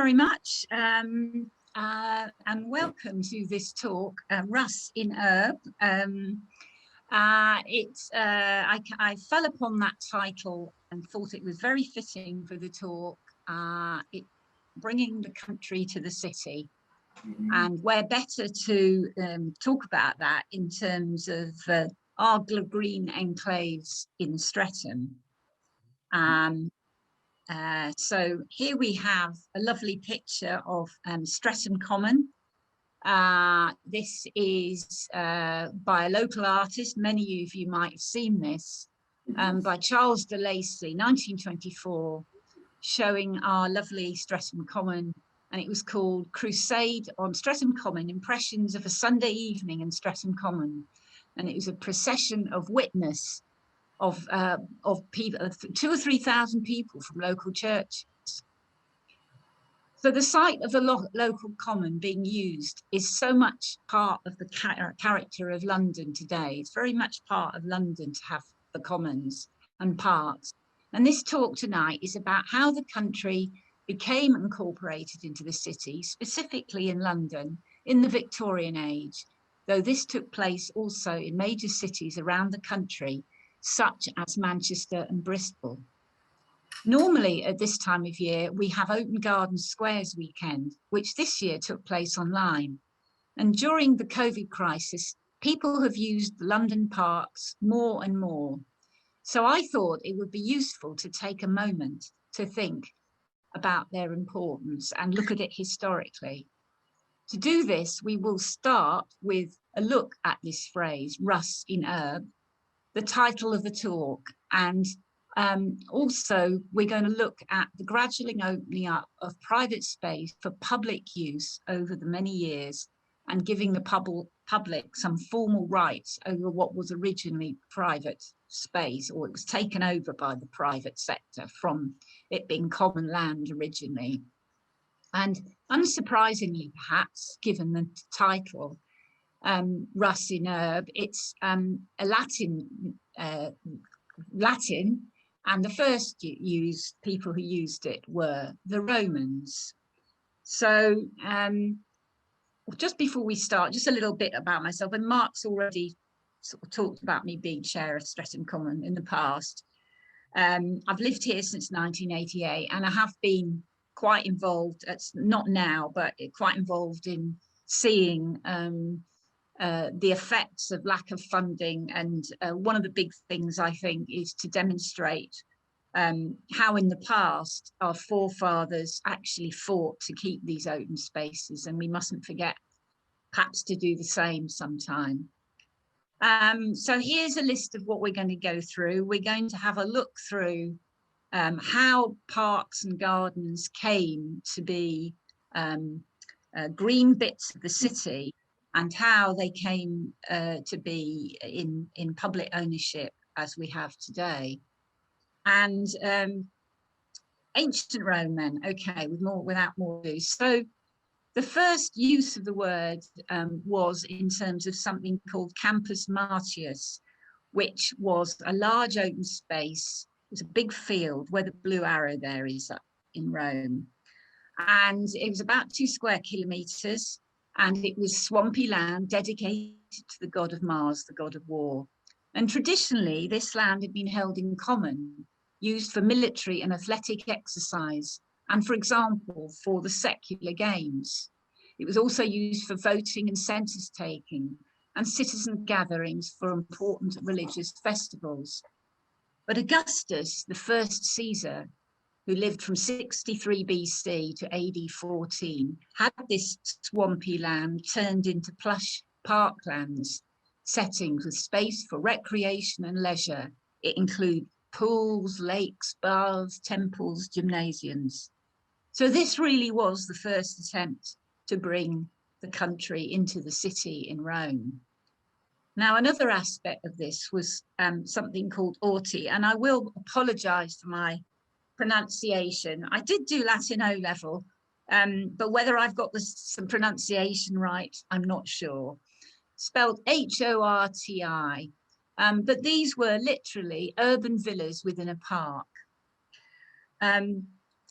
very much, and welcome to this talk, Russ in Urbe. I fell upon that title and thought it was very fitting for the talk, bringing the country to the city. And where better to talk about that in terms of our green enclaves in Streatham. So here we have a lovely picture of Streatham Common. This is by a local artist, many of you might have seen this, by Charles de Lacy, 1924, showing our lovely Streatham Common, and it was called Crusade on Streatham Common, Impressions of a Sunday Evening in Streatham Common. And it was a procession of witness of people, 2,000 or 3,000 people from local churches. So the site of the local common being used is so much part of the character of London today. It's very much part of London to have the commons and parks. And this talk tonight is about how the country became incorporated into the city, specifically in London, in the Victorian age, though this took place also in major cities around the country, such as Manchester and Bristol. Normally at this time of year, we have Open Garden Squares weekend, which this year took place online. And during the COVID crisis, people have used London parks more and more. So I thought it would be useful to take a moment to think about their importance and look at it historically. To do this, we will start with a look at this phrase, Russ in Urbe, the title of the talk, and also we're going to look at the gradual opening up of private space for public use over the many years and giving the public some formal rights over what was originally private space, or it was taken over by the private sector from it being common land originally. And unsurprisingly, perhaps, given the title, Russ in Urbe, it's a Latin, and the first people who used it were the Romans. So just before we start, just a little bit about myself, and Mark's already sort of talked about me being chair of Streatham Common in the past. I've lived here since 1988, and I have been quite involved, not now, but quite involved in seeing the effects of lack of funding. And one of the big things I think is to demonstrate how in the past our forefathers actually fought to keep these open spaces, and we mustn't forget perhaps to do the same sometime. So here's a list of what we're going to go through. We're going to have a look through how parks and gardens came to be green bits of the city, and how they came to be in public ownership as we have today. And ancient Rome then, okay, without more ado. So the first use of the word was in terms of something called Campus Martius, which was a large open space. It was a big field where the blue arrow there is up in Rome. And it was about 2 square kilometres, and it was swampy land dedicated to the god of Mars, the god of war. And traditionally, this land had been held in common, used for military and athletic exercise, and for example, for the secular games. It was also used for voting and census taking, and citizen gatherings for important religious festivals. But Augustus, the first Caesar, who lived from 63 BC to AD 14, had this swampy land turned into plush parklands, settings with space for recreation and leisure. It included pools, lakes, baths, temples, gymnasiums. So this really was the first attempt to bring the country into the city in Rome. Now, another aspect of this was something called orti, and I will apologise for my pronunciation. I did do Latin O level, but whether I've got some pronunciation right, I'm not sure. Spelled H-O-R-T-I, but these were literally urban villas within a park.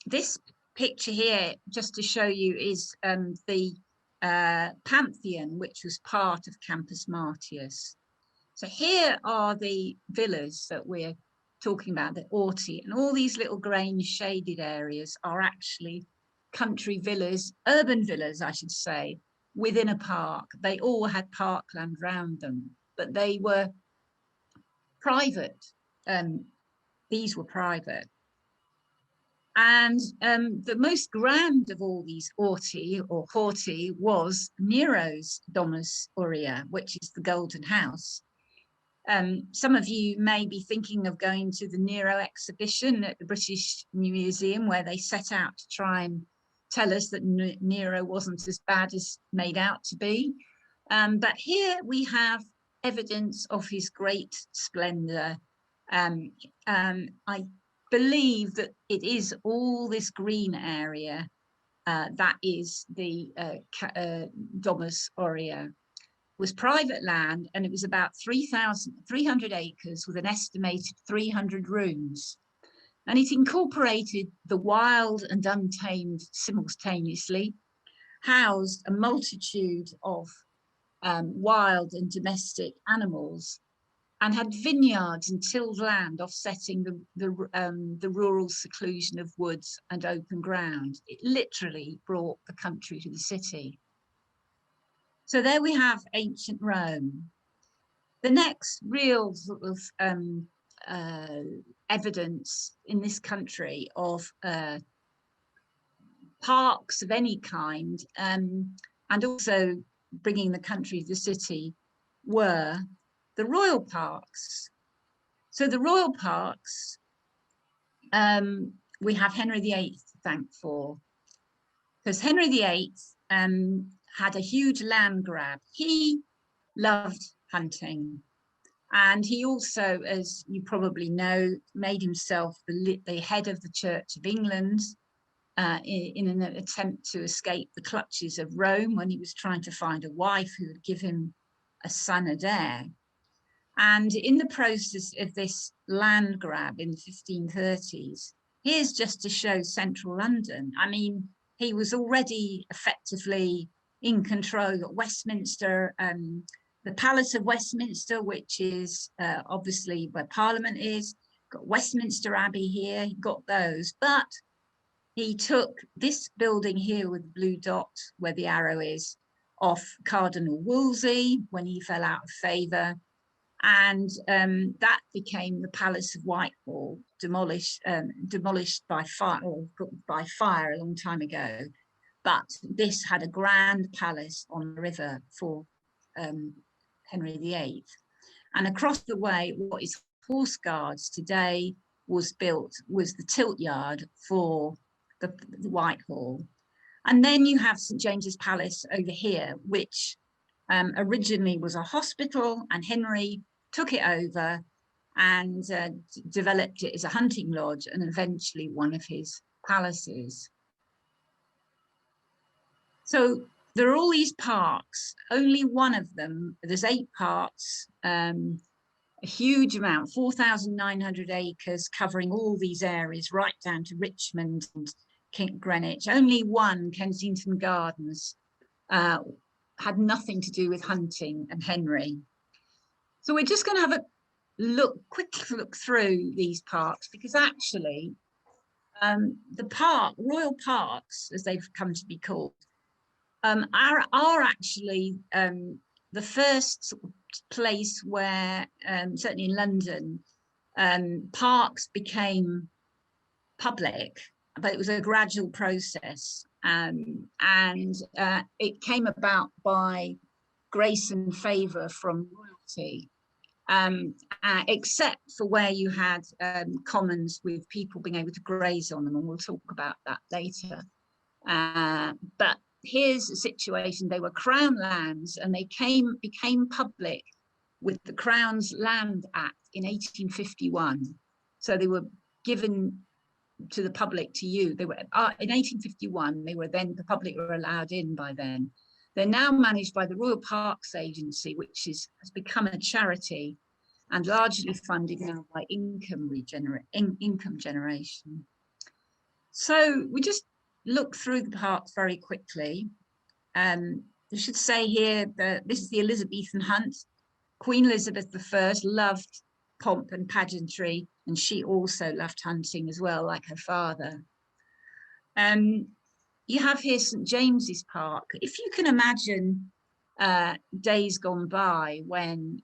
This picture here, just to show you, is the Pantheon, which was part of Campus Martius. So here are the villas that we're talking about, the Orti, and all these little grain shaded areas are actually country villas, urban villas, I should say, within a park. They all had parkland around them, but they were private. These were private. And the most grand of all these Orti or Horti was NERO'S Domus Aurea, which is the Golden House. Some of you may be thinking of going to the Nero exhibition at the British Museum, where they set out to try and tell us that Nero wasn't as bad as made out to be. But here we have evidence of his great splendor. I believe that it is all this green area that is the Domus Aurea. Was private land, and it was about 300 acres with an estimated 300 rooms. And it incorporated the wild and untamed simultaneously, housed a multitude of wild and domestic animals, and had vineyards and tilled land offsetting the rural seclusion of woods and open ground. It literally brought the country to the city. So there we have ancient Rome. The next real sort of evidence in this country of parks of any kind, and also bringing the country to the city, were the royal parks. So the royal parks, we have Henry VIII to thank for, because Henry VIII had a huge land grab. He loved hunting, and he also, as you probably know, made himself the head of the Church of England in an attempt to escape the clutches of Rome when he was trying to find a wife who would give him a son and heir. And in the process of this land grab in the 1530s, here's just to show central London. I mean, he was already effectively in control. You've got Westminster, the Palace of Westminster, which is obviously where Parliament is. Got Westminster Abbey here, he got those. But he took this building here with the blue dot where the arrow is off Cardinal Wolsey when he fell out of favour. And that became the Palace of Whitehall, demolished by fire a long time ago. But this had a grand palace on the river for Henry VIII. And across the way, what is Horse Guards today was the tilt yard for the Whitehall. And then you have St James's Palace over here, which originally was a hospital, and Henry took it over and developed it as a hunting lodge and eventually one of his palaces. So there are all these parks, only one of them, there's 8 parks, a huge amount, 4,900 acres covering all these areas right down to Richmond and Greenwich. Only one, Kensington Gardens, had nothing to do with hunting and Henry. So we're just going to have a quick look through these parks, because actually the royal parks, as they've come to be called, are actually the first place where, certainly in London, parks became public, but it was a gradual process, and it came about by grace and favour from royalty, except for where you had commons with people being able to graze on them, and we'll talk about that later. But here's a situation: they were Crown lands, and they became public with the Crown's Land Act in 1851. So they were given to the public to use. They were in 1851. The public were allowed in by then. They're now managed by the Royal Parks Agency, which has become a charity and largely funded now by income generation. So we just look through the parks very quickly. I should say here that this is the Elizabethan hunt. Queen Elizabeth I loved pomp and pageantry, and she also loved hunting as well, like her father. You have here St James's Park. If you can imagine days gone by when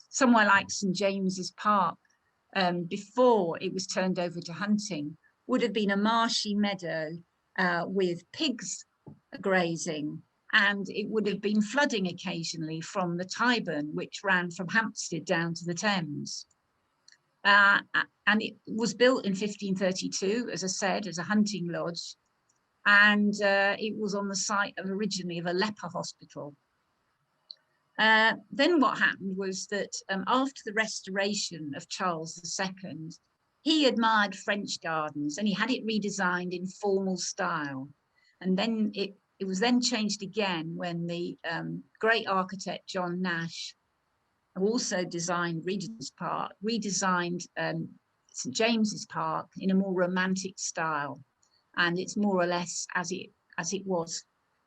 somewhere like St James's Park, before it was turned over to hunting, would have been a marshy meadow with pigs grazing, and it would have been flooding occasionally from the Tyburn, which ran from Hampstead down to the Thames. And it was built in 1532, as I said, as a hunting lodge, and it was on the site of originally of a leper hospital. Then what happened was that after the restoration of Charles II, he admired French gardens and he had it redesigned in formal style. And then it was then changed again when the great architect John Nash, who also designed Regent's Park, redesigned St James's Park in a more romantic style. And it's more or less as it was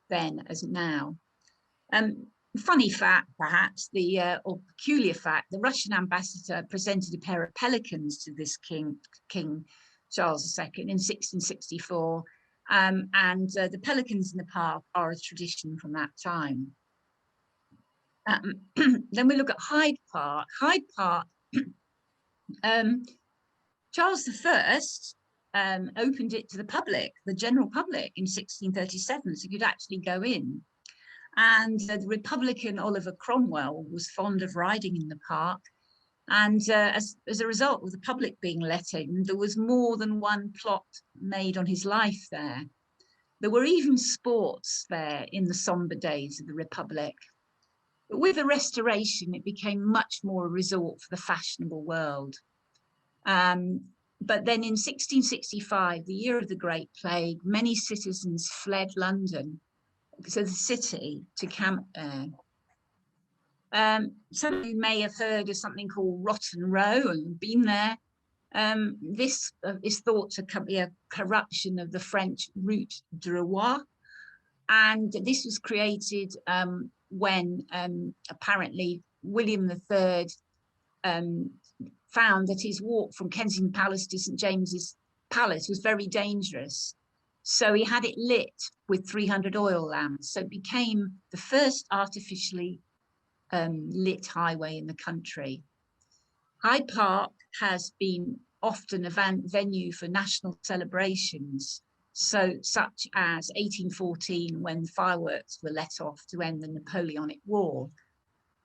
then as now. Funny fact, perhaps, or peculiar fact, the Russian ambassador presented a pair of pelicans to this King Charles II in 1664, and the pelicans in the park are a tradition from that time. Then we look at Hyde Park. Hyde Park, Charles I opened it to the public, the general public, in 1637, so you could actually go in. And the Republican Oliver Cromwell was fond of riding in the park. And as a result of the public being let in, there was more than one plot made on his life there. There were even sports there in the somber days of the Republic. But with the Restoration, it became much more a resort for the fashionable world. But then in 1665, the year of the Great Plague, many citizens fled London, so the city, to camp there. Some of you may have heard of something called Rotten Row and been there. This is thought to be a corruption of the French route de roi, and this was created when apparently William III found that his walk from Kensington Palace to St James's Palace was very dangerous. So he had it lit with 300 oil lamps. So it became the first artificially lit highway in the country. Hyde Park has been often a venue for national celebrations, such as 1814, when fireworks were let off to end the Napoleonic War.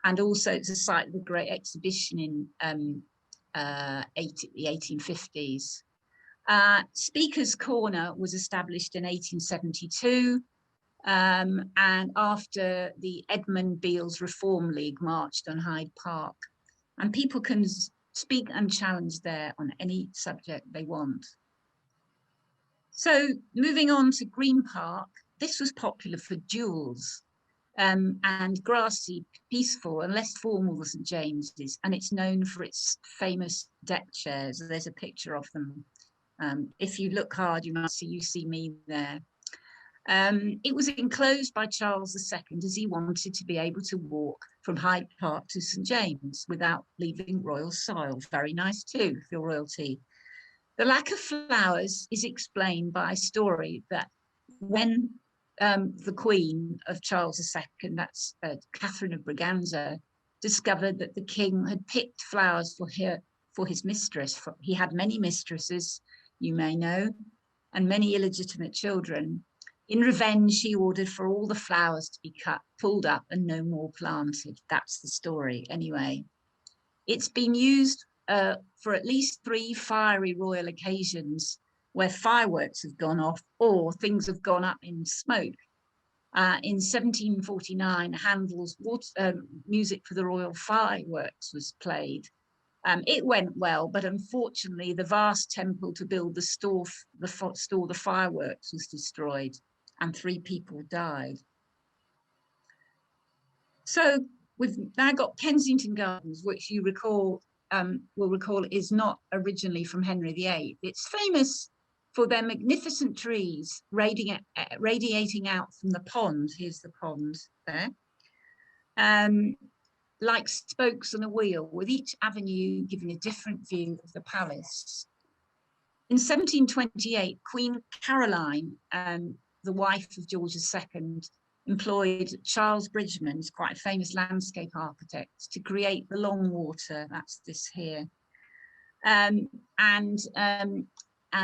And also it's a site of a great exhibition in the 1850s. Speaker's Corner was established in 1872, and after the Edmund Beale's Reform League marched on Hyde Park, and people can speak and challenge there on any subject they want. So moving on to Green Park, this was popular for duels, and grassy, peaceful and less formal than St James's, and it's known for its famous deck chairs. There's a picture of them. If you look hard, you see me there. It was enclosed by Charles II as he wanted to be able to walk from Hyde Park to St James without leaving royal soil. Very nice too, for royalty. The lack of flowers is explained by a story that when the Queen of Charles II, that's Catherine of Braganza, discovered that the king had picked flowers for his mistress. He had many mistresses, you may know, and many illegitimate children. In revenge, she ordered for all the flowers to be cut, pulled up, and no more planted. That's the story, anyway. It's been used for at least 3 fiery royal occasions where fireworks have gone off or things have gone up in smoke. In 1749, Handel's music for the royal fireworks was played. It went well, but unfortunately, the vast temple to build the store the fireworks was destroyed, and 3 people died. So we've now got Kensington Gardens, which you will recall is not originally from Henry VIII. It's famous for their magnificent trees radiating out from the pond. Here's the pond there. Like spokes on a wheel, with each avenue giving a different view of the palace. In 1728, Queen Caroline, the wife of George II, employed Charles Bridgman, who's quite a famous landscape architect, to create the Long Water. That's this here. And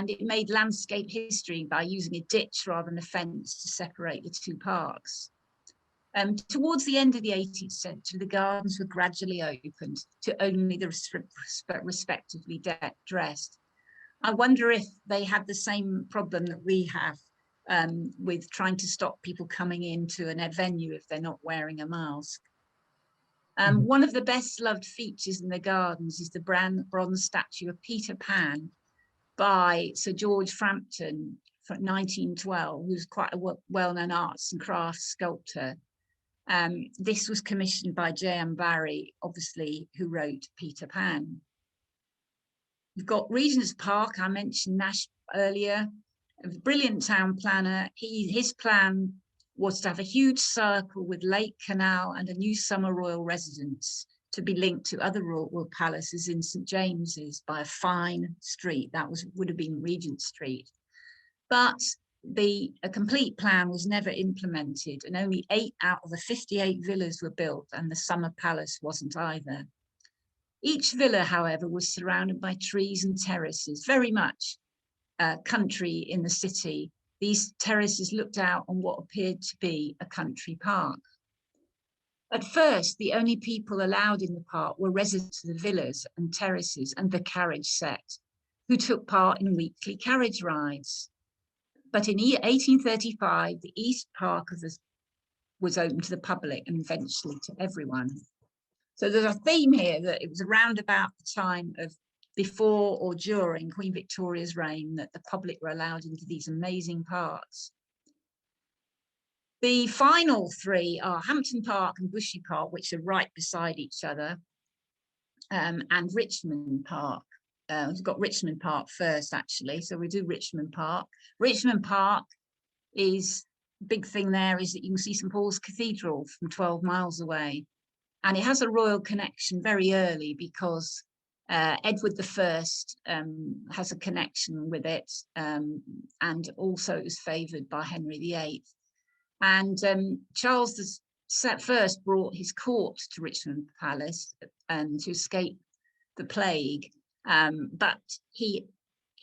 it made landscape history by using a ditch rather than a fence to separate the two parks. Towards the end of the 18th century, the gardens were gradually opened to only the respectively dressed. I wonder if they had the same problem that we have with trying to stop people coming into an venue if they're not wearing a mask. One of the best loved features in the gardens is the bronze statue of Peter Pan by Sir George Frampton from 1912, who's quite a well-known arts and crafts sculptor. This was commissioned by J.M. Barrie, obviously, who wrote Peter Pan. We've got Regent's Park. I mentioned Nash earlier, a brilliant town planner. His plan was to have a huge circle with Lake Canal and a new summer royal residence to be linked to other royal palaces in St. James's by a fine street. That would have been Regent Street. But a complete plan was never implemented, and only 8 out of the 58 villas were built, and the summer palace wasn't either. Each villa, however, was surrounded by trees and terraces, very much country in the city. These terraces looked out on what appeared to be a country park. At first, the only people allowed in the park were residents of the villas and terraces and the carriage set, who took part in weekly carriage rides. But in 1835, the East Park was open to the public and eventually to everyone. So there's a theme here that it was around about the time of before or during Queen Victoria's reign that the public were allowed into these amazing parks. The final 3 are Hampton Park and Bushy Park, which are right beside each other, and Richmond Park. We've got Richmond Park first, actually, so we do Richmond Park. Richmond Park is, big thing there is that you can see St. Paul's Cathedral from 12 miles away. And it has a royal connection very early because Edward I has a connection with it, and also it was favoured by Henry VIII. And Charles I brought his court to Richmond Palace to escape the plague, but he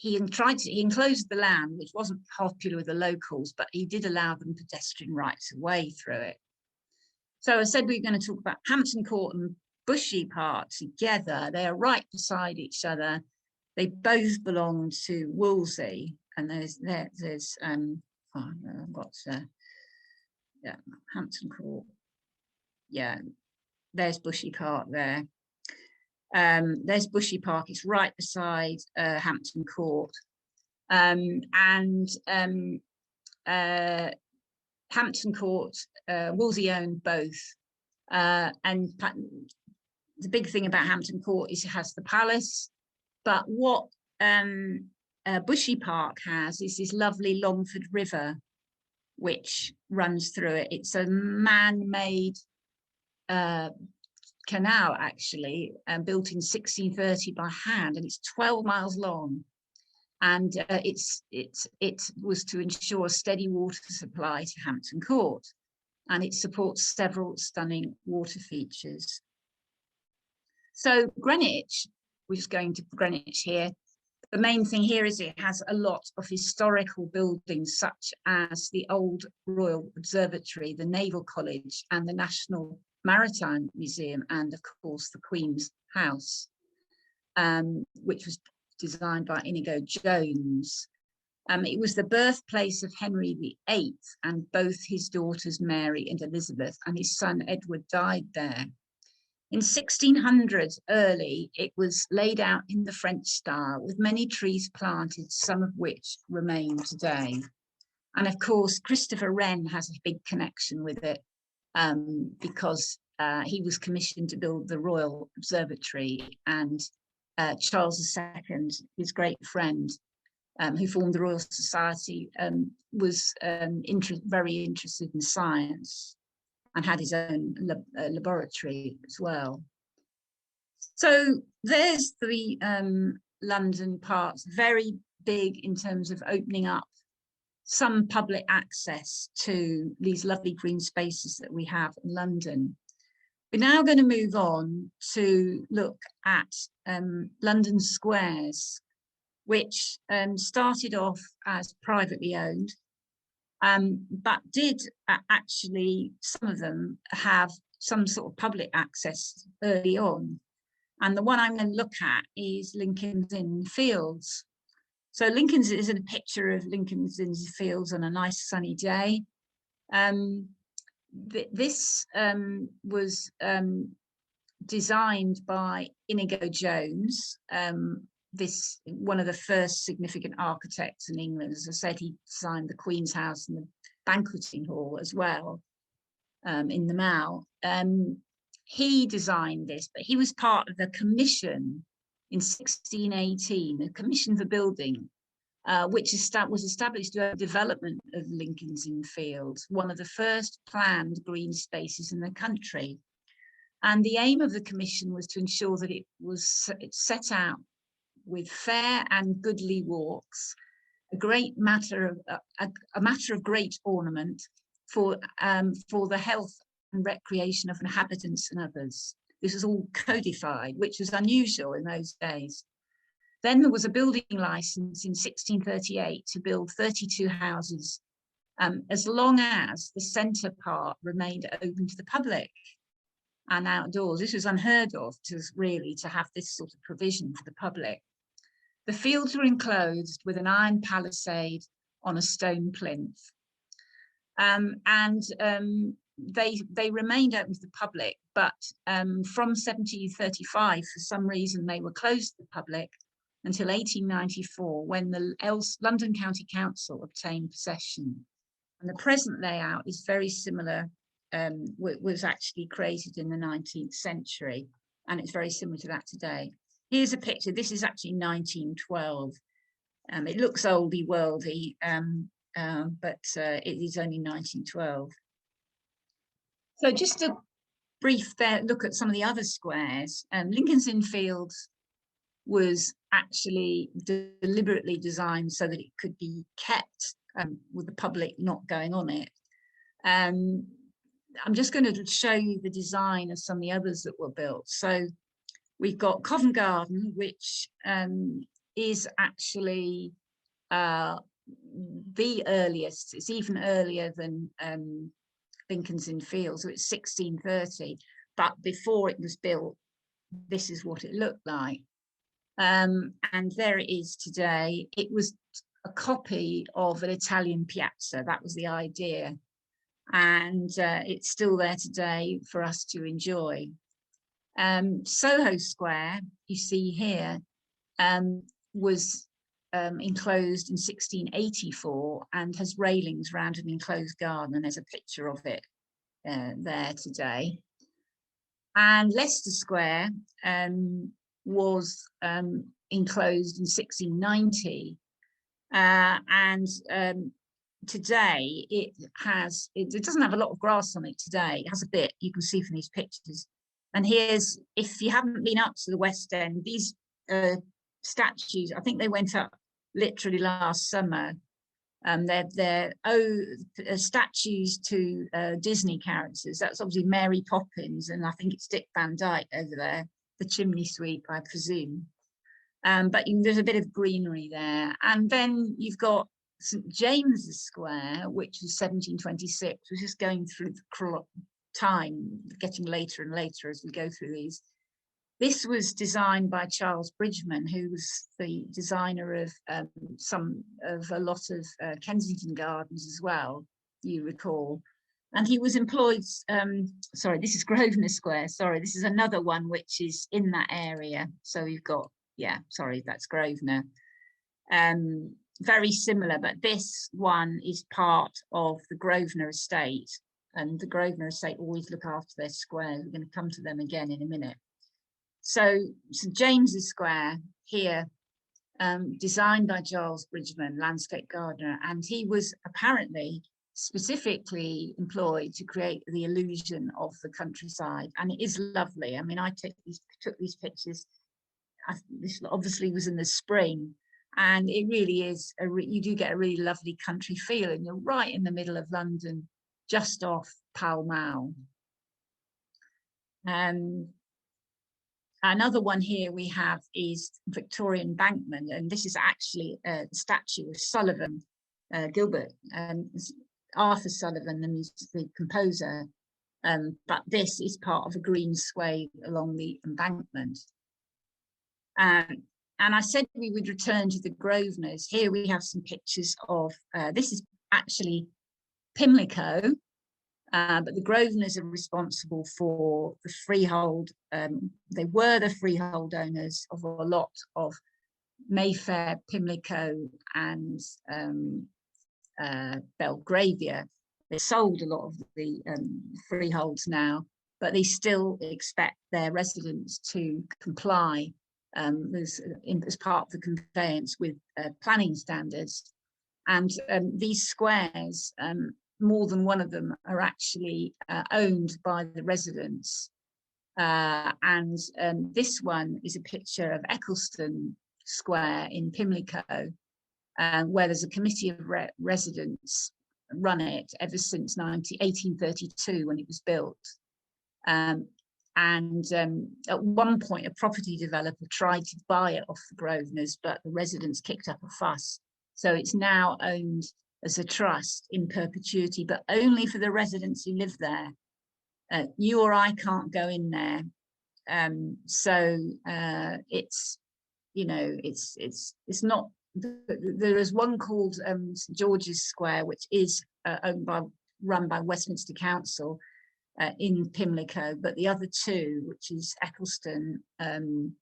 enclosed the land, which wasn't popular with the locals, but he did allow them pedestrian rights of way through it. So I said we're going to talk about Hampton Court and Bushy Park together. They are right beside each other. They both belong to Wolsey, and there's Hampton Court. Yeah, there's Bushy Park there. There's Bushy Park. It's right beside Hampton Court, Hampton Court, Wolsey owned both, and the big thing about Hampton Court is it has the palace, but what Bushy Park has is this lovely Longford River, which runs through it. It's a man-made canal, actually, built in 1630 by hand, and it's 12 miles long. And it was to ensure a steady water supply to Hampton Court, and it supports several stunning water features. So Greenwich, we're just going to Greenwich here. The main thing here is it has a lot of historical buildings, such as the old Royal Observatory, the Naval College, and the National Maritime Museum, and of course the Queen's House, which was designed by Inigo Jones. It was the birthplace of Henry VIII, and both his daughters Mary and Elizabeth and his son Edward died there. In 1600 early, it was laid out in the French style with many trees planted, some of which remain today. And of course, Christopher Wren has a big connection with it because he was commissioned to build the Royal Observatory, and Charles II, his great friend, who formed the Royal Society, was very interested in science and had his own laboratory as well. So there's the London parks, very big in terms of opening up some public access to these lovely green spaces that we have in London. We're now going to move on to look at London squares, which started off as privately owned, but did actually, some of them have some sort of public access early on. And the one I'm going to look at is Lincoln's Inn Fields. So Lincoln's is a picture of Lincoln's Inn Fields on a nice sunny day. This was designed by Inigo Jones, one of the first significant architects in England. As I said, he designed the Queen's House and the banqueting hall as well in the Mall. He designed this, but he was part of the commission in 1618, a commission for building, which was established to have development of Lincoln's Inn Fields, one of the first planned green spaces in the country. And the aim of the commission was to ensure that it was set out with fair and goodly walks, a matter of great ornament for the health and recreation of inhabitants and others. This was all codified, which was unusual in those days. Then there was a building license in 1638 to build 32 houses, as long as the centre part remained open to the public and outdoors. This was unheard of to have this sort of provision for the public. The fields were enclosed with an iron palisade on a stone plinth. They remained open to the public, but from 1735, for some reason, they were closed to the public until 1894, when the London County Council obtained possession. And the present layout is very similar, was actually created in the 19th century, and it's very similar to that today. Here's a picture. This is actually 1912. It looks oldie worldy, but it is only 1912. So just a brief look at some of the other squares. Lincoln's Inn Fields was actually deliberately designed so that it could be kept with the public not going on it. I'm just going to show you the design of some of the others that were built. So we've got Covent Garden, which is actually the earliest. It's even earlier than Lincoln's Inn Fields, so it's 1630. But before it was built, this is what it looked like. And there it is today. It was a copy of an Italian piazza. That was the idea. And it's still there today for us to enjoy. Soho Square, you see here, was enclosed in 1684 and has railings around an enclosed garden, and there's a picture of it there today. And Leicester Square was enclosed in 1690, and today it doesn't have a lot of grass on it today. It has a bit, you can see from these pictures. And here's, if you haven't been up to the West End, these statues, I think they went up literally last summer. They're statues to Disney characters. That's obviously Mary Poppins, and I think it's Dick Van Dyke over there, the chimney sweep, I presume. But there's a bit of greenery there. And then you've got St James's Square, which was 1726, which is going through the time, getting later and later as we go through these. This was designed by Charles Bridgman, who was the designer of a lot of Kensington Gardens as well, you recall. And he was employed, sorry, this is Grosvenor Square. Sorry, this is another one which is in that area. So you've got, yeah, sorry, that's Grosvenor. Very similar, but this one is part of the Grosvenor estate. And the Grosvenor estate always look after their squares. We're going to come to them again in a minute. So St James's Square here designed by Giles Bridgman, landscape gardener, and he was apparently specifically employed to create the illusion of the countryside. And it is lovely. I mean, I took these pictures. This obviously was in the spring, and it really is, you do get a really lovely country feel, and you're right in the middle of London, just off Pall Mall. Another one here we have is Victorian Bankman, and this is actually a statue of Sullivan, Gilbert, Arthur Sullivan, the composer, but this is part of a green swathe along the embankment. And I said we would return to the Grosvenors. Here we have some pictures of, this is actually Pimlico, but the Grosvenors are responsible for the freehold. They were the freehold owners of a lot of Mayfair, Pimlico, and Belgravia. They sold a lot of the freeholds now, but they still expect their residents to comply as part of the conveyance with planning standards. And these squares, more than one of them are actually owned by the residents. And this one is a picture of Eccleston Square in Pimlico, where there's a committee of residents run it ever since 1832 when it was built. And at one point, a property developer tried to buy it off the Grosvenors, but the residents kicked up a fuss. So it's now owned as a trust in perpetuity, but only for the residents who live there. You or I can't go in there. It's, you know, it's not, there is one called St George's Square, which is run by Westminster Council in Pimlico, but the other two, which is Eccleston and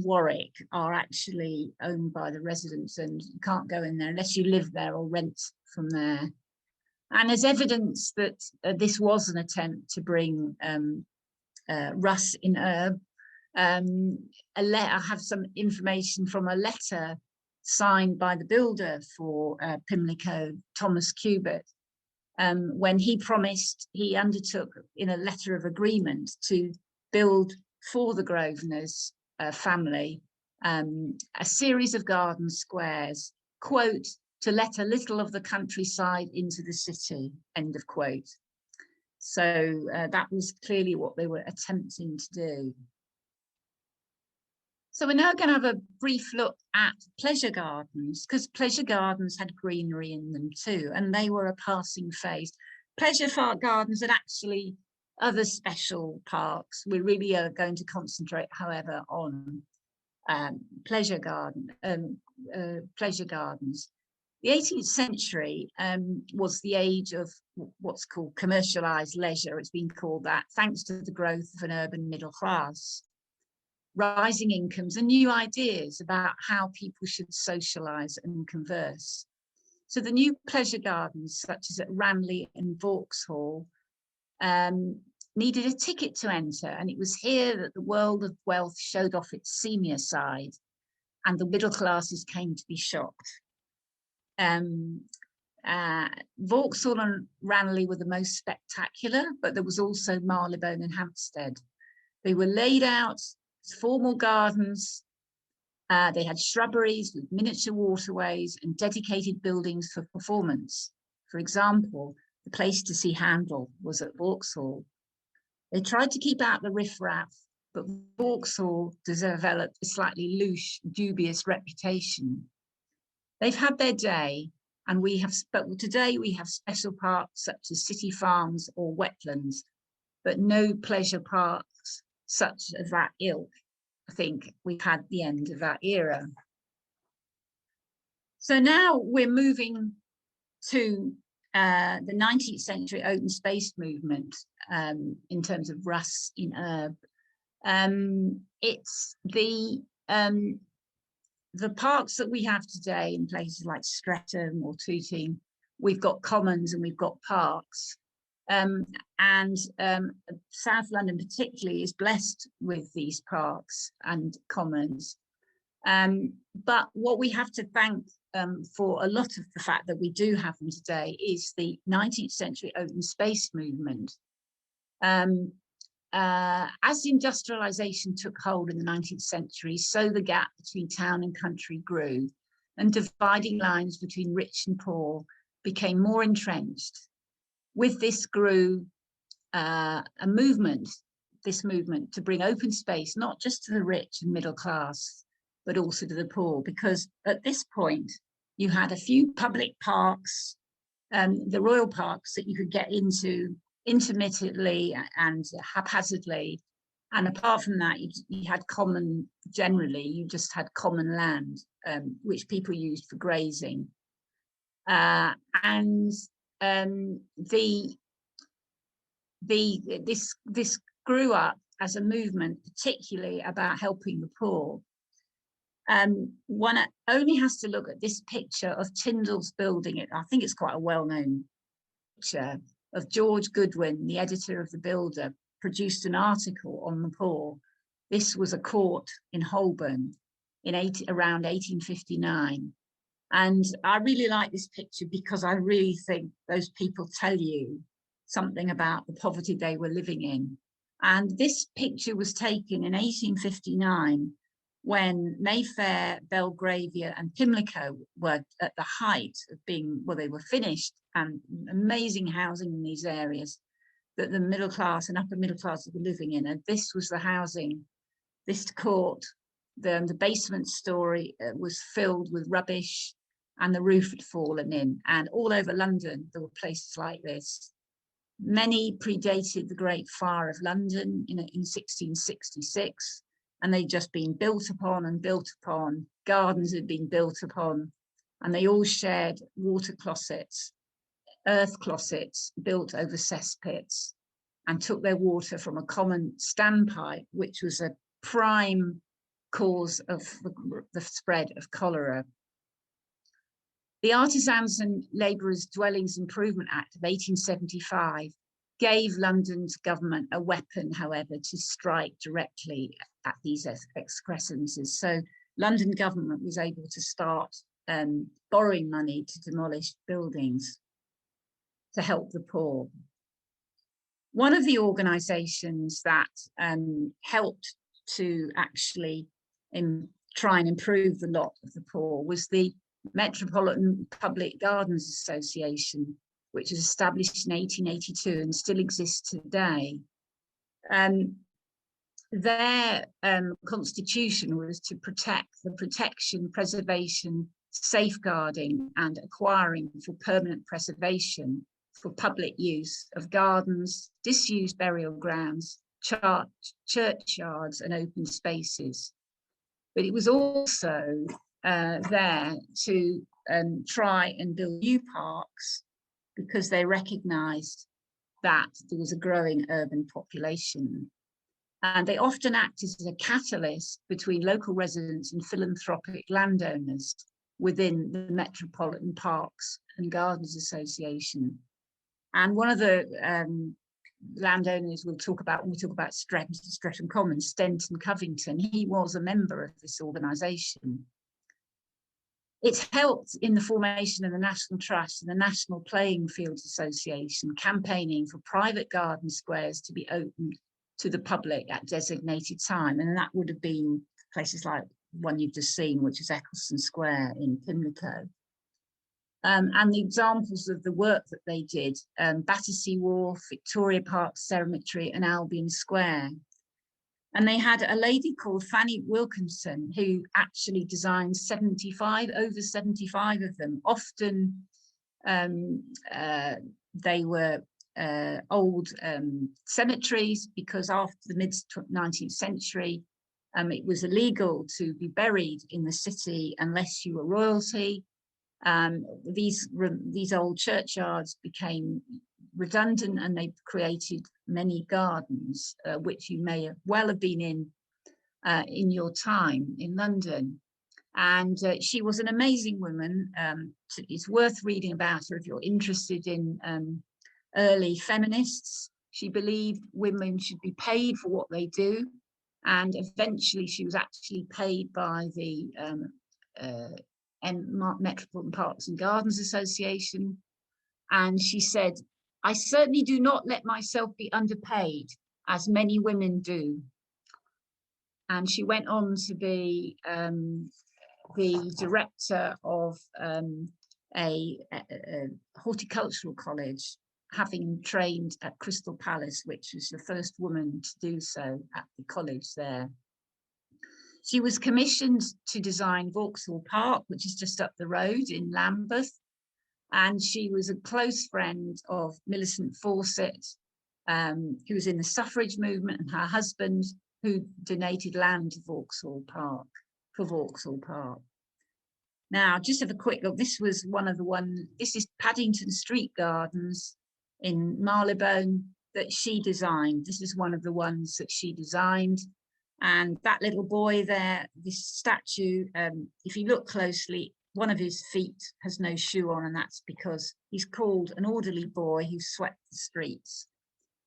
Warwick, are actually owned by the residents, and you can't go in there unless you live there or rent from there. And as evidence that this was an attempt to bring Russ in Urbe, I have some information from a letter signed by the builder for Pimlico, Thomas Cubitt, when he promised, he undertook in a letter of agreement to build for the Grosvenors family a series of garden squares, quote, to let a little of the countryside into the city, end of quote. So that was clearly what they were attempting to do. So we're now going to have a brief look at pleasure gardens, because pleasure gardens had greenery in them too, and they were a passing phase. Pleasure gardens and actually other special parks. We really are going to concentrate, however, on pleasure gardens. The 18th century was the age of what's called commercialized leisure. It's been called that, thanks to the growth of an urban middle class, rising incomes and new ideas about how people should socialize and converse. So the new pleasure gardens, such as at Ranelagh and Vauxhall, needed a ticket to enter, and it was here that the world of wealth showed off its seamier side and the middle classes came to be shocked. Vauxhall and Ranelagh were the most spectacular, but there was also Marylebone and Hampstead. They were laid out as formal gardens. They had shrubberies with miniature waterways and dedicated buildings for performance. For example, the place to see Handel was at Vauxhall. They tried to keep out the riffraff, but Vauxhall developed a slightly loose, dubious reputation. They've had their day, and today we have special parks such as city farms or wetlands, but no pleasure parks such as that ilk. I think we've had the end of that era. So now we're moving to the 19th century open space movement in terms of Russ in Urbe. It's the parks that we have today in places like Streatham or Tooting. We've got commons and we've got parks. South London particularly is blessed with these parks and commons. But what we have to thank for a lot of the fact that we do have them today is the 19th century open space movement. As industrialization took hold in the 19th century, so the gap between town and country grew, and dividing lines between rich and poor became more entrenched. With this grew this movement to bring open space, not just to the rich and middle class, but also to the poor, because at this point you had a few public parks, the royal parks that you could get into intermittently and haphazardly. And apart from that, you had you just had common land, which people used for grazing. This grew up as a movement, particularly about helping the poor. One only has to look at this picture of Tyndall's building. I think it's quite a well-known picture of George Goodwin, the editor of The Builder, produced an article on the poor. This was a court in Holborn in around 1859. And I really like this picture because I really think those people tell you something about the poverty they were living in. And this picture was taken in 1859 when Mayfair, Belgravia and Pimlico were at the height of being, well, they were finished, and amazing housing in these areas that the middle class and upper middle class were living in. And this was the housing, this court, the basement story was filled with rubbish and the roof had fallen in. And all over London, there were places like this. Many predated the Great Fire of London in 1666, and they'd just been built upon and built upon. Gardens had been built upon, and they all shared water closets, earth closets built over cesspits, and took their water from a common standpipe, which was a prime cause of the spread of cholera. The Artisans and Labourers Dwellings Improvement Act of 1875 gave London's government a weapon, however, to strike directly at these excrescences. So London government was able to start borrowing money to demolish buildings to help the poor. One of the organisations that helped to actually try and improve the lot of the poor was the Metropolitan Public Gardens Association, which was established in 1882 and still exists today. Their constitution was to protect the protection, preservation, safeguarding and acquiring for permanent preservation for public use of gardens, disused burial grounds, churchyards and open spaces. But it was also there to try and build new parks because they recognised that there was a growing urban population. And they often acted as a catalyst between local residents and philanthropic landowners within the Metropolitan Parks and Gardens Association. And one of the landowners we'll talk about when we talk about Streatham Commons, Stenton Covington, he was a member of this organisation. It's helped in the formation of the National Trust and the National Playing Fields Association, campaigning for private garden squares to be opened to the public at designated time. And that would have been places like one you've just seen, which is Eccleston Square in Pimlico. And the examples of the work that they did, Battersea Wharf, Victoria Park Cemetery and Albion Square. And they had a lady called Fanny Wilkinson who actually designed over 75 of them. Often they were old cemeteries, because after the mid-19th century, it was illegal to be buried in the city unless you were royalty. These old churchyards became redundant and they created many gardens, which you may well have been in your time in London. And she was an amazing woman. It's worth reading about her if you're interested in early feminists. She believed women should be paid for what they do, And eventually she was actually paid by the Metropolitan Parks and Gardens Association. And she said, "I certainly do not let myself be underpaid, as many women do." And she went on to be the director of a horticultural college, having trained at Crystal Palace, which was the first woman to do so at the college there. She was commissioned to design Vauxhall Park, which is just up the road in Lambeth. And she was a close friend of Millicent Fawcett, who was in the suffrage movement, and her husband, who donated land to Vauxhall Park, for Vauxhall Park. Now, just have a quick look. This was one of the this is Paddington Street Gardens in Marylebone that she designed. This is one of the ones that she designed. And that little boy there, this statue, if you look closely, one of his feet has no shoe on, and that's because he's called an orderly boy who swept the streets.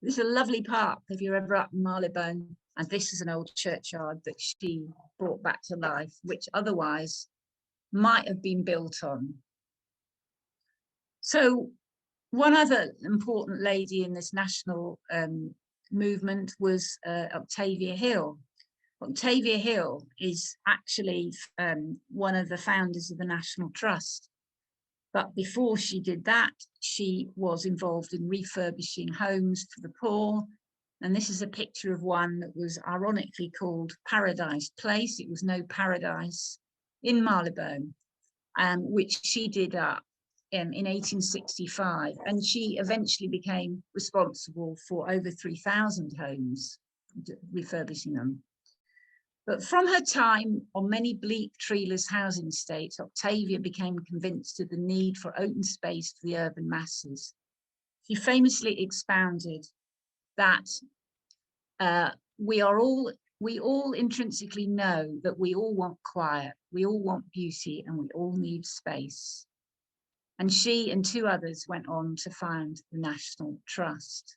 This is a lovely park if you're ever up in Marylebone, and this is an old churchyard that she brought back to life, which otherwise might have been built on. So one other important lady in this national movement was Octavia Hill. Octavia Hill is actually one of the founders of the National Trust. But before she did that, she was involved in refurbishing homes for the poor. And this is a picture of one that was ironically called Paradise Place. It was no paradise in Marylebone, which she did up in 1865. And she eventually became responsible for over 3,000 homes, refurbishing them. But from her time on many bleak, treeless housing estates, Octavia became convinced of the need for open space for the urban masses. She famously expounded that we all intrinsically know that we all want quiet, we all want beauty, and we all need space. And she and two others went on to found the National Trust.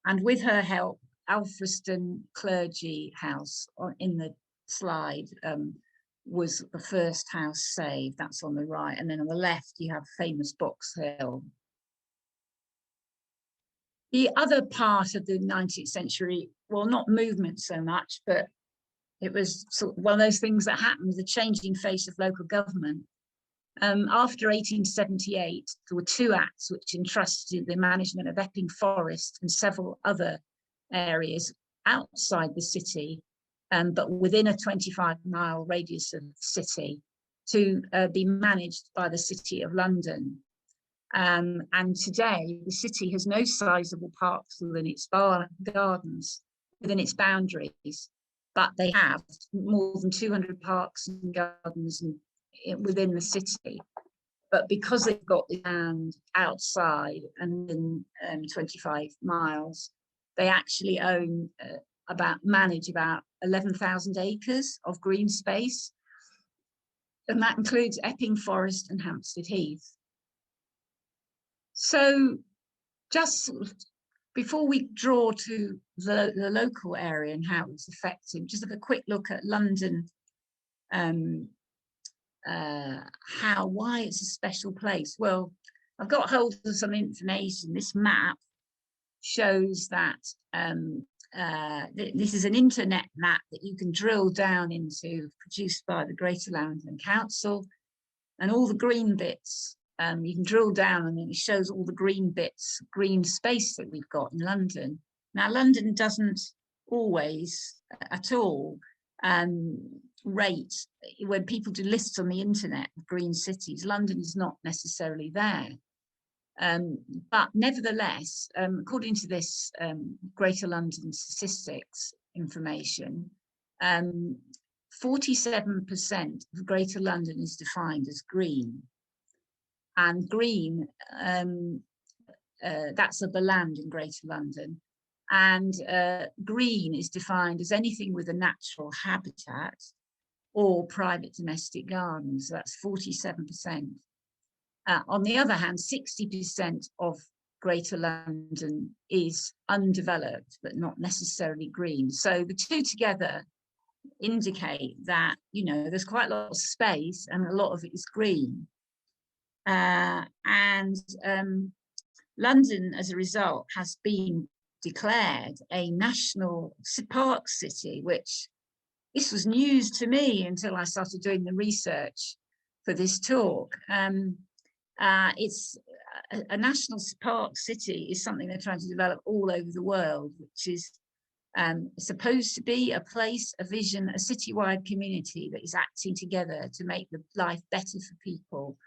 And with her help, Alfriston Clergy House in the slide was the first house saved. That's on the right. And then on the left, you have famous Box Hill. The other part of the 19th century, well, not movement so much, but it was sort of one of those things that happened, the changing face of local government. After 1878, there were two acts which entrusted the management of Epping Forest and several other areas outside the city, but within a 25-mile radius of the city, to be managed by the City of London. And today, the city has no sizable parks within its gardens, within its boundaries, but they have more than 200 parks and gardens within the city. But because they've got the land outside and in 25 miles, they actually manage about 11,000 acres of green space. And that includes Epping Forest and Hampstead Heath. So just before we draw to the local area and how it was affected, just have a quick look at London, why it's a special place. Well, I've got hold of some information. This map shows that this is an internet map that you can drill down into, produced by the Greater London Council, and all the green bits, you can drill down and it shows all the green bits, green space that we've got in London. Now, London doesn't always at all rate, when people do lists on the internet of green cities, London is not necessarily there. But nevertheless, according to this Greater London statistics information, 47% of Greater London is defined as green. And green, that's of the land in Greater London. And green is defined as anything with a natural habitat or private domestic gardens. That's 47%. On the other hand, 60% of Greater London is undeveloped, but not necessarily green. So the two together indicate that, you know, there's quite a lot of space and a lot of it is green. London, as a result, has been declared a national park city, which this was news to me until I started doing the research for this talk. It's a national park city is something they're trying to develop all over the world, which is supposed to be a place, a vision, a citywide community that is acting together to make the life better for people,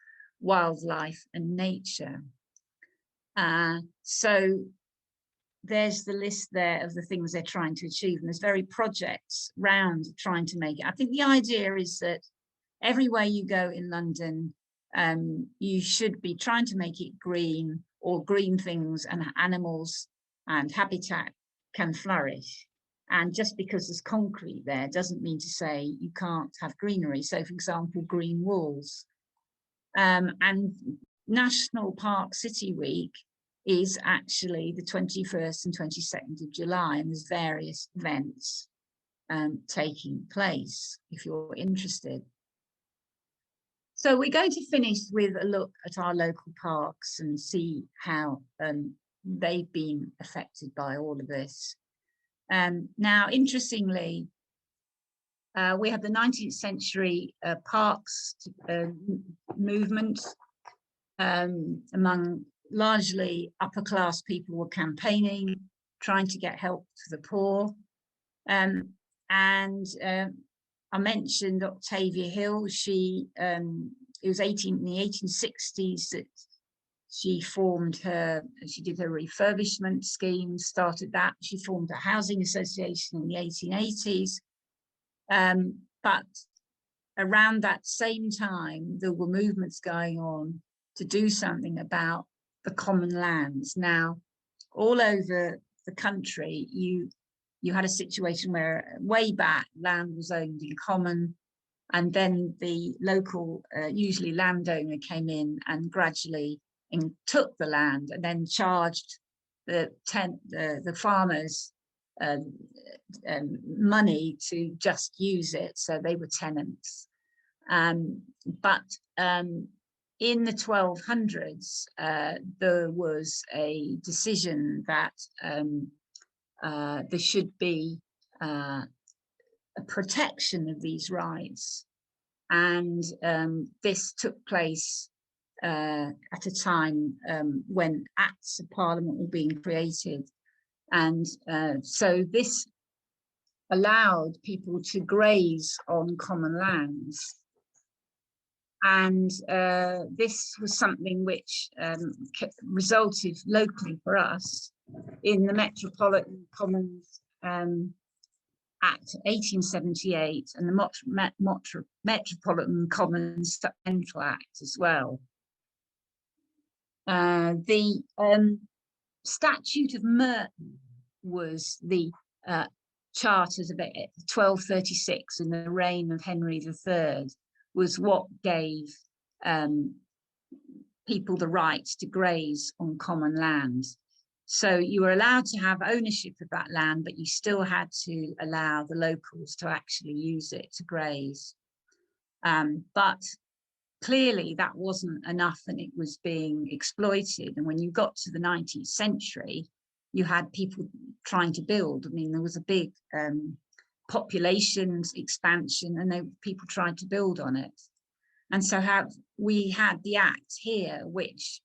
wildlife and nature. So there's the list there of the things they're trying to achieve, and there's very projects round trying to make it. I think the idea is that everywhere you go in London, you should be trying to make it green, or green things and animals and habitat can flourish. And just because there's concrete there doesn't mean to say you can't have greenery. So, for example, green walls. And National Park City Week is actually the 21st and 22nd of July, and there's various events taking place if you're interested. So we're going to finish with a look at our local parks and see how they've been affected by all of this. Now, interestingly, we have the 19th century parks movement among largely upper class people were campaigning, trying to get help for the poor. I mentioned Octavia Hill. She it was in the 1860s that she did her refurbishment scheme, started that. She formed a housing association in the 1880s. But around that same time, there were movements going on to do something about the common lands. Now, all over the country, you had a situation where way back land was owned in common, and then the local, usually landowner, came in and gradually took the land and then charged the farmers money to just use it, so they were tenants. But in the 1200s, there was a decision that there should be a protection of these rights, and this took place at a time when Acts of Parliament were being created, and so this allowed people to graze on common lands. And this was something which resulted locally for us in the Metropolitan Commons Act 1878 and the Metropolitan Commons Supplemental Act as well. The Statute of Merton was the charters of 1236 in the reign of Henry III, was what gave people the right to graze on common land. So you were allowed to have ownership of that land, but you still had to allow the locals to actually use it to graze. But clearly that wasn't enough, and it was being exploited. And when you got to the 19th century, you had people trying to build. I mean, there was a big population expansion, and people tried to build on it. And so we had the Act here, which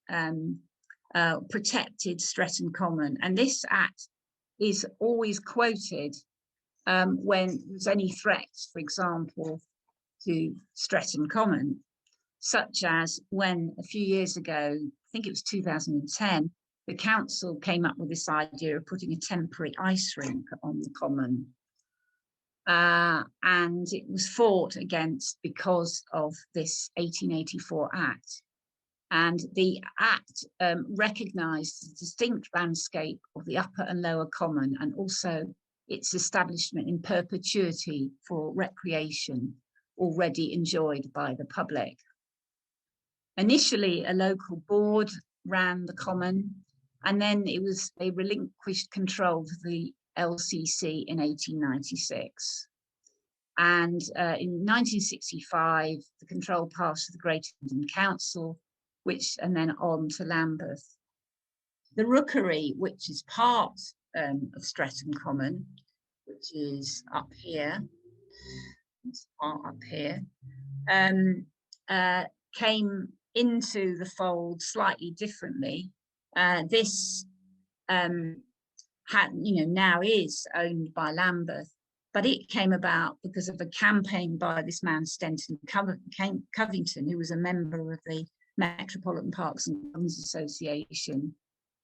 protected Streatham Common. And this Act is always quoted when there's any threats, for example, to Streatham Common, such as when a few years ago, I think it was 2010, the council came up with this idea of putting a temporary ice rink on the common. And it was fought against because of this 1884 Act. And the Act recognised the distinct landscape of the upper and lower common, and also its establishment in perpetuity for recreation already enjoyed by the public. Initially, a local board ran the common, And then they relinquished control to the LCC in 1896. And in 1965, the control passed to the Greater London Council, and then on to Lambeth. The Rookery, which is part of Streatham Common, which is up here, came into the fold slightly differently. This now is owned by Lambeth, but it came about because of a campaign by this man Stenton Covington, who was a member of the Metropolitan Parks and Gardens Association,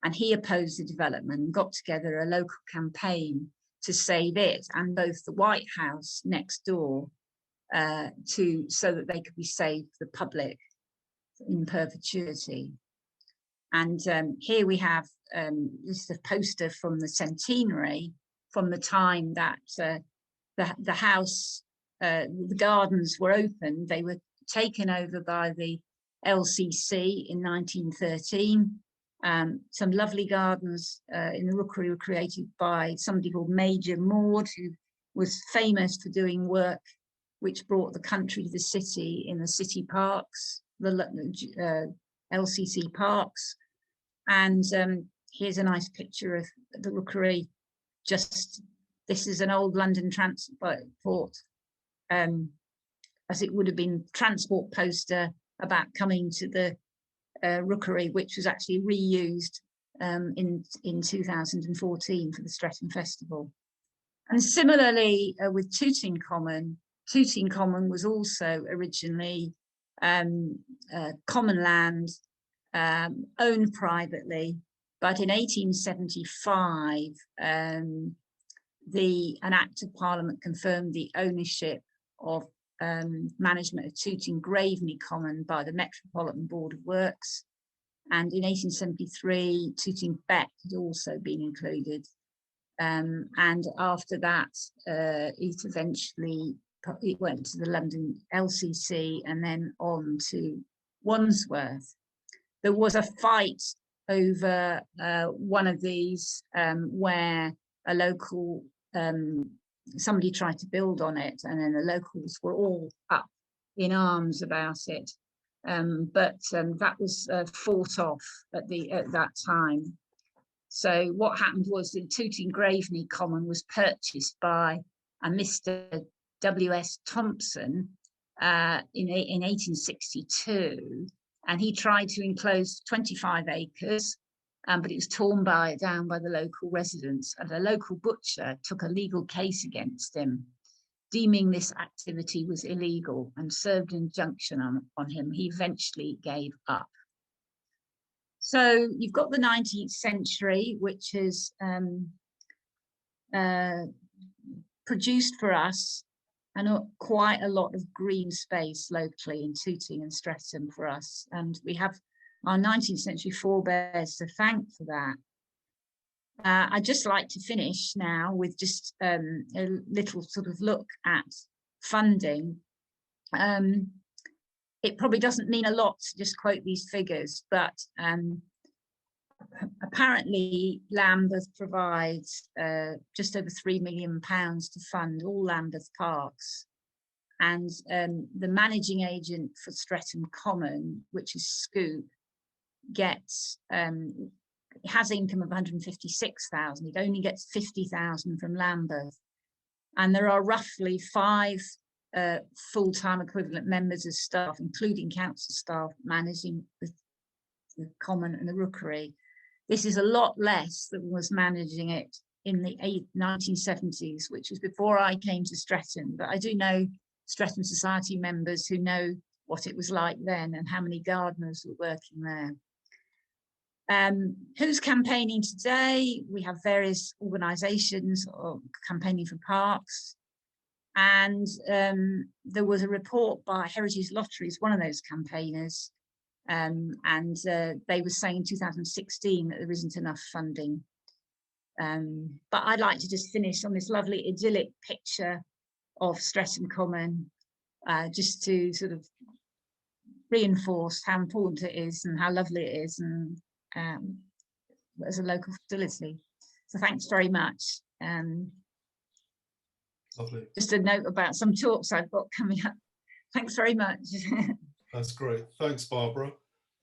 and he opposed the development and got together a local campaign to save it and both the White House next door so that they could be saved for the public in perpetuity. And here we have this is a poster from the centenary, from the time that the house, the gardens were opened. They were taken over by the LCC in 1913. Some lovely gardens in the Rookery were created by somebody called Major Maud, who was famous for doing work which brought the country to the city in the city parks, the LCC parks. And here's a nice picture of the Rookery. This is an old London transport, as it would have been transport poster about coming to the Rookery, which was actually reused in 2014 for the Streatham Festival. And similarly with Tooting Common was also originally common land owned privately, but in 1875 an Act of Parliament confirmed the ownership of management of Tooting Graveney Common by the Metropolitan Board of Works, and in 1873 Tooting Beck had also been included, and after that it went to the London LCC and then on to Wandsworth. There was a fight over one of these where a local somebody tried to build on it, and then the locals were all up in arms about it. But that was fought off at that time. So what happened was the Tooting Graveney Common was purchased by a Mr. W.S. Thompson in 1862, and he tried to enclose 25 acres. But it was torn down by the local residents, and a local butcher took a legal case against him, deeming this activity was illegal, and served an injunction on him. He eventually gave up. So you've got the 19th century, which has produced for us quite a lot of green space locally in Tooting and Streatham for us, and we have our 19th century forebears to thank for that. I'd just like to finish now with just a little sort of look at funding. It probably doesn't mean a lot to just quote these figures, but apparently Lambeth provides just over £3 million to fund all Lambeth parks. And the managing agent for Streatham Common, which is Scoop, has income of 156,000. It only gets 50,000 from Lambeth, and there are roughly 5 full-time equivalent members of staff, including council staff, managing the Common and the Rookery. This is a lot less than was managing it in the 1970s, which was before I came to Streatham. But I do know Streatham Society members who know what it was like then and how many gardeners were working there. Who's campaigning today? We have various organisations campaigning for parks, and there was a report by Heritage Lotteries, one of those campaigners, and they were saying in 2016 that there isn't enough funding. But I'd like to just finish on this lovely idyllic picture of Streatham Common, just to sort of reinforce how important it is and how lovely it is, and as a local facility. So thanks very much. Lovely. Just a note about some talks I've got coming up. Thanks very much. That's great. Thanks, Barbara.